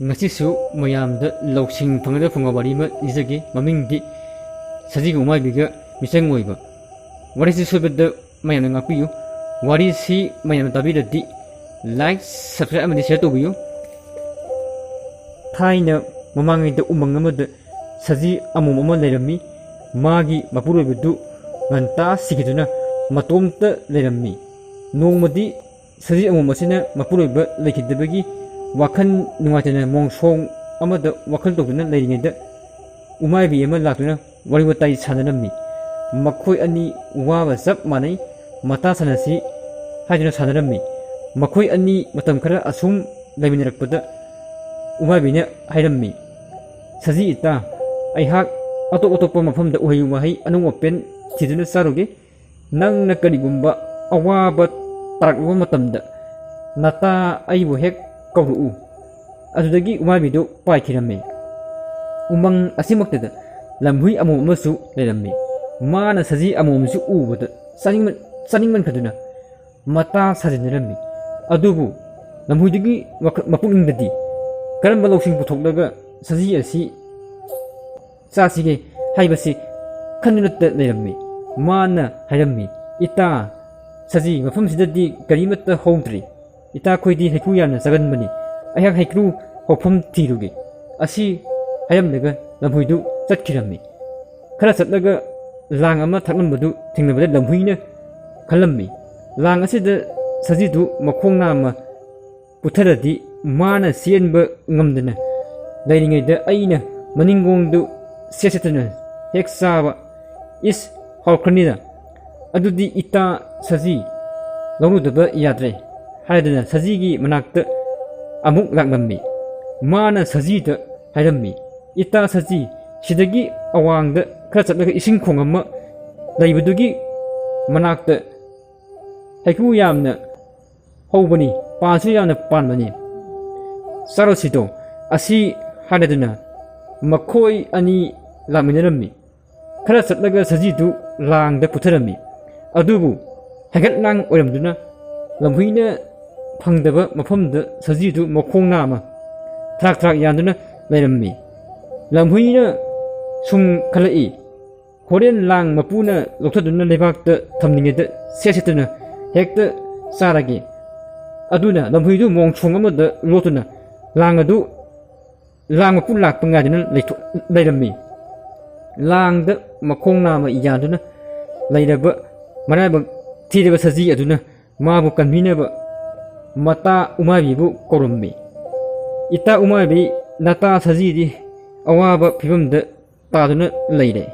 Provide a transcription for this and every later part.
ngasisu mayamda loksing phangda phangawari ma izagi mamingdi sajigu maibiga misang oiba warisi subeda mayamna ngapiyu warisi mayamna tabidadi like subscribe amadi share tobiyu thaina mamangida umang amada saji amum ama leirami magi mapuroibudu nganta sigiduna matomta leirami nongmadi saji amum asina mapuroiba leikidabagi wakhan nungatana mongsong amada wakhal tokduna leiringeda umaibi ama latuna wariwatai sananami makhoi ani wawa sab manai mata sanasi haiduna sananami makhoi ani matam khara asum leiminarakpada umaibina hairammi saji ita aihak atop mafamda uhayu wahai anung open tiduna saruge nangna karigumba awaba tarakwa matamda nata aibu hek kawru adudagi umabido paikiramme umang asimaktada lamhui amu amasu lerammi mana saji amu amsu ubada saningman kaduna mata sajinrammi adubu lamhuidagi mapungdadi karamba loksing puthokdaga saji asi sasige haibasi khanunata lerammi mana hairammi ita saji mafam sidadi karimata hongtri ita khoidi haiku yana saganmani ayak haikru hofam tiruge asi hayamdaga lamhuidu chatkirammi khara satlaga lang ama thaknambadu thingnabada lamhuina khalammi lang asida sajidu makhongna ama putharadi mana sienba ngamdana leiringaida aina maningongdu sesetana heksaba is hawkranida adudi ita saji lawrudaba yadre haidana sajigi manakta amuk laknammi mana sajida hairammi ita saji sidagi awangda khara chatlaga ising khongama leibadugi manakta haiku yamna hawbani pasu yamna panbani sarosido asi haidana makhoi ani laminarammi khara chatlaga sajidu langda putharammi adubu hagatlang oiramduna lamhuina phangdaba mafamda sajidu makhongna ama thrak yanduna leirammi lamhuina sum khalai horen lang mapuna lokthaduna lebakta thamningeda sesetuna hekta sarage aduna lamhuidu mongchong amada lotuna langadu lang mapu lakpa ngaduna leirammi langda makhongna ama iyanduna leiraba maraba thiraba saji aduna mabu kanminaba mata umabibu korummi ita umabi nata sajidi awaba phibamda taduna leire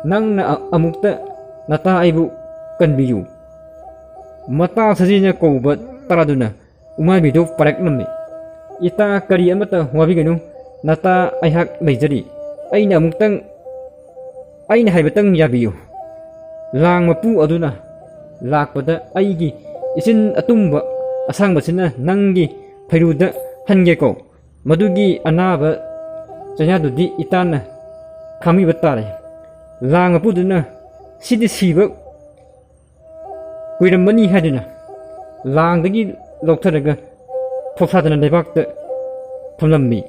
nangna amukta nata aibu kanbiyu mata sajina koba taraduna umabidu paraknammi ita kari amata wabiganu nata aihak leijari aina amuktang aina haibatang yabiyu lang mapu aduna lakpada aigi isin atumba asangbasinna nangi phairuda hangeko madugi anaba chayadudi itana khami batare lang apuduna sidi siba kuirambani hadina langdagi loktharaga thoksadana lebakta thamlammi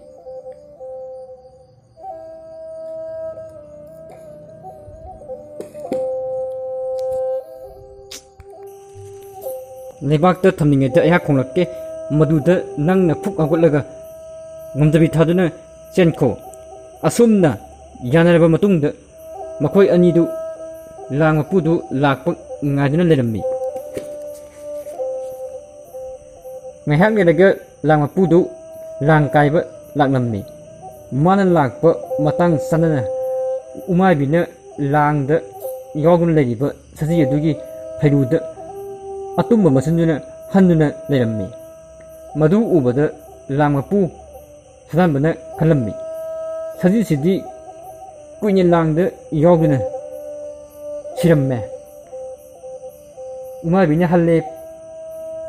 lebakta thamningeda ayha khonglakke maduda nangna phuk agotlaga ngamjabi thaduna chenkho asumna yanaraba matungda makhoi anidu lang mapudu lakpa ngaduna lerammi ngahak leraga lang mapudu lang kaiba laknammi mana lakpa matang sanana umaibina langda yogun leriba saji adugi phairuda atumba masunjuna handuna lerammi madu ubada langmapu sadanbana khalammi saji sidi kuinya langda yoguna siramme umabina halle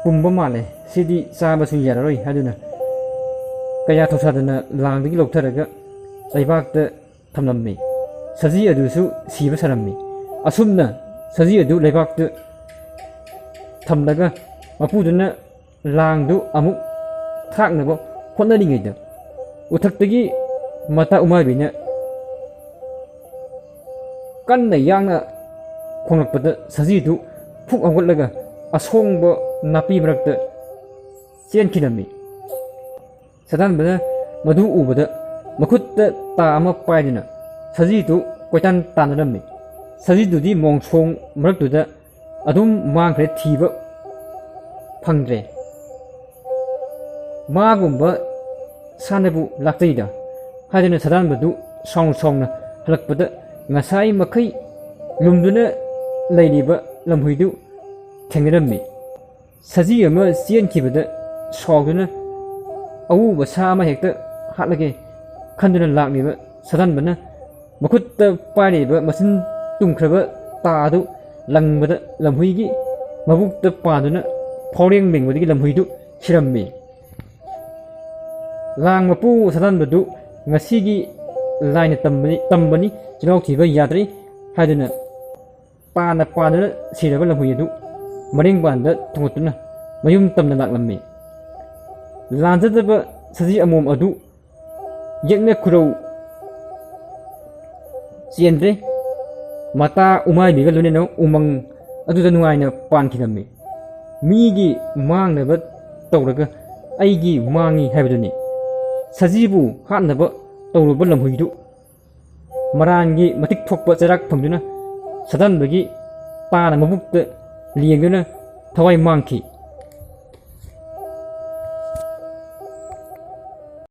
pumba male sidi sabasu yararoi haduna kaya thosadana langdagi loktharaga laibakta thamlammi saji adusu siba sarammi asumna saji adu laibakta thamdaga mapuduna langdu amuk thaknabo hotnaringaida ꯎꯊꯛꯇꯒꯤ ꯃꯇꯥ ꯎꯃꯥꯏꯕꯤꯅ ꯀꯟꯅ ꯌꯥꯡꯅ ꯈꯣꯡꯂꯛꯄꯗ ꯁꯖꯤꯗꯨ ꯐꯨꯛ ꯍꯧꯒꯠꯂꯒ ꯑꯁꯣꯡꯕ ꯅꯥꯄꯤ ꯃꯔꯛꯇ ꯆꯦꯟꯈꯤꯔꯝꯃꯤ꯫ ꯁꯗꯥꯟꯕꯅ ꯃꯗꯨ ꯎꯕꯗ ꯃꯈꯨꯠꯇ ꯇꯥ ꯑꯃ ꯄꯥꯏꯗꯨꯅ ꯁꯖꯤꯗꯨ ꯀꯣꯏꯇꯥꯟ ꯇꯥꯟꯅꯔꯝꯃꯤ꯫ ꯁꯖꯤꯗꯨꯗꯤ ꯃꯣꯡꯁꯣꯡ ꯃꯔꯛꯇꯨꯗ ꯑꯗꯨꯝ ꯃꯥꯡꯈ꯭ꯔꯦ, ꯊꯤꯕ ꯐꯪꯗ꯭ꯔꯦ꯫ ꯃꯥꯒꯨꯝꯕ ꯁꯥꯟꯅꯕꯨ ꯂꯥꯛꯆꯩꯗ ꯍꯥꯏꯗꯨꯅ ꯁꯗꯥꯟꯕꯗꯨ ꯁꯥꯎꯅ ꯍꯜꯂꯛꯄꯗ ꯉꯁꯥꯏ ꯃꯈꯩ ꯂꯨꯝꯗꯨꯅ ꯂꯩꯔꯤꯕ ꯂꯝꯍꯨꯏꯗꯨ ꯊꯦꯡꯅꯔꯝꯃꯤ꯫ ꯁꯖꯤ ꯑꯃ ꯆꯦꯟꯈꯤꯕꯗ ꯁꯥꯎꯗꯨꯅ ꯑꯎꯕ ꯁꯥ ꯑꯃ ꯍꯦꯛꯇ ꯍꯥꯠꯂꯒꯦ ꯈꯟꯗꯨꯅ ꯂꯥꯛꯂꯤꯕ ꯁꯗꯥꯟꯕꯅ ꯃꯈꯨꯠꯇ ꯄꯥꯏꯔꯤꯕ ꯃꯆꯤꯟ ꯇꯨꯝꯈ꯭ꯔꯕ ꯇꯥ ꯑꯗꯨ ꯂꯪꯕꯗ ꯂꯝꯍꯨꯏꯒꯤ ꯃꯕꯨꯛꯇ ꯄꯥꯟꯗꯨꯅ ꯐꯥꯎꯔꯦꯡ ꯂꯦꯡꯕꯗꯒꯤ ꯂꯝꯍꯨꯏꯗꯨ ꯁꯤꯔꯝꯃꯤ꯫ ꯂꯥꯡ ꯃꯄꯨ ꯁꯗꯥꯟꯕꯗꯨ ꯉꯁꯤꯒꯤ ꯂꯥꯏꯅ ꯇꯝꯕꯅꯤ ꯆꯤꯜꯍꯥꯎ ꯊꯤꯕ ꯌꯥꯗ꯭ꯔꯤ ꯍꯥꯏꯗꯨꯅ ꯄꯥꯅ ꯄꯥꯟꯗꯨꯅ ꯁꯤꯔꯕ ꯂꯝꯍꯨꯏ ꯑꯗꯨ ꯃꯔꯦꯡꯕꯥꯟꯗ ꯊꯣꯡꯒꯠꯇꯨꯅ ꯃꯌꯨꯝ ꯇꯝꯅ ꯂꯥꯛꯂꯝꯃꯤ꯫ ꯂꯥꯟꯖꯗꯕ ꯁꯖꯤ ꯑꯃꯣꯝ ꯑꯗꯨ ꯌꯦꯛꯅ ꯈꯨꯔꯧ ꯆꯦꯟꯗ꯭ꯔꯦ, ꯃꯇꯥ ꯎꯃꯥꯏꯕꯤꯒ ꯂꯣꯏꯅꯅ ꯎꯃꯪ ꯑꯗꯨꯗ ꯅꯨꯡꯉꯥꯏꯅ ꯄꯥꯟꯈꯤꯔꯝꯃꯤ꯫ ꯃꯤꯒꯤ ꯃꯥꯡꯅꯕ ꯇꯧꯔꯒ ꯑꯩꯒꯤ ꯃꯥꯡꯉꯤ ꯍꯥꯏꯕꯗꯨꯅꯤ꯫ ꯁꯖꯤꯕꯨ ꯍꯥꯠꯅꯕ ꯇꯧꯔꯨꯕ ꯂꯝꯍꯨꯏꯗꯨ ꯃꯔꯥꯟꯒꯤ ꯃꯇꯤꯛ ꯊꯣꯛꯄ ꯆꯩꯔꯥꯛ ꯐꯪꯗꯨꯅ ꯁꯗꯥꯟꯕꯒꯤ ꯇꯥꯅ ꯃꯕꯨꯛꯇ ꯂꯦꯡꯗꯨꯅ ꯊꯋꯥꯏ ꯃꯥꯡꯈꯤ꯫